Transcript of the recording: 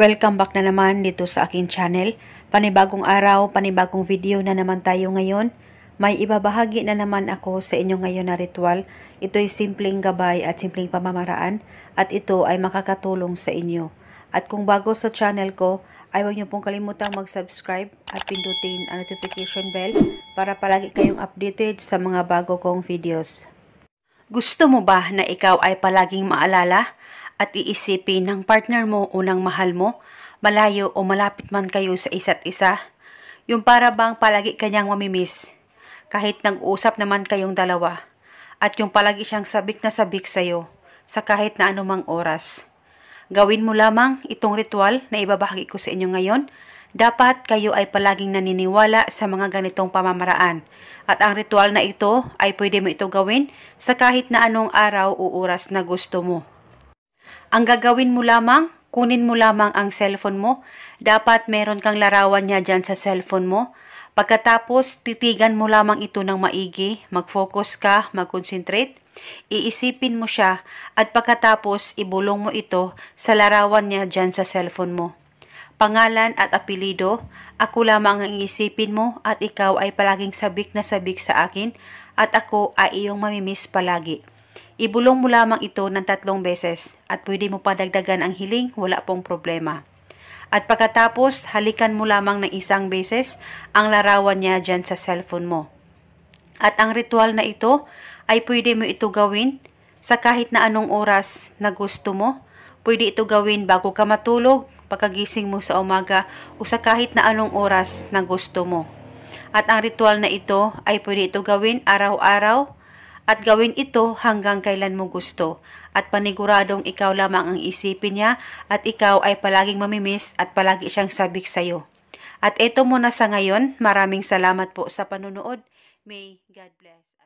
Welcome back na naman dito sa aking channel. Panibagong araw, panibagong video na naman tayo ngayon. May ibabahagi na naman ako sa inyo ngayon na ritual. Ito'y simpleng gabay at simpleng pamamaraan at ito ay makakatulong sa inyo. At kung bago sa channel ko, ay huwag niyo pong kalimutang mag-subscribe at pindutin ang notification bell para palagi kayong updated sa mga bago kong videos. Gusto mo ba na ikaw ay palaging maalala at iisipin ng partner mo o ng mahal mo, malayo o malapit man kayo sa isa't isa? Yung para bang palagi kanyang mamimiss, kahit nag-uusap naman kayong dalawa, at yung palagi siyang sabik na sabik sa'yo, sa kahit na anumang oras. Gawin mo lamang itong ritual na ibabahagi ko sa inyo ngayon. Dapat kayo ay palaging naniniwala sa mga ganitong pamamaraan. At ang ritual na ito ay pwede mo ito gawin sa kahit na anong araw o oras na gusto mo. Ang gagawin mo lamang, kunin mo lamang ang cellphone mo. Dapat meron kang larawan niya dyan sa cellphone mo. Pagkatapos, titigan mo lamang ito ng maigi, mag-focus ka, mag-concentrate. Iisipin mo siya at pagkatapos ibulong mo ito sa larawan niya dyan sa cellphone mo. Pangalan at apelido, ako lamang ang iisipin mo at ikaw ay palaging sabik na sabik sa akin at ako ay iyong mamimiss palagi. Ibulong mo lamang ito ng 3 beses at pwede mo padagdagan ang hiling, wala pong problema. At pagkatapos, halikan mo lamang ng 1 beses ang larawan niya dyan sa cellphone mo. At ang ritual na ito ay pwede mo ito gawin sa kahit na anong oras na gusto mo. Pwede ito gawin bago ka matulog, pagkagising mo sa umaga o sa kahit na anong oras na gusto mo. At ang ritual na ito ay pwede ito gawin araw-araw at gawin ito hanggang kailan mo gusto. At paniguradong ikaw lamang ang isipin niya at ikaw ay palaging mamimiss at palagi siyang sabik sa'yo. At ito muna sa ngayon. Maraming salamat po sa panunood. May God bless.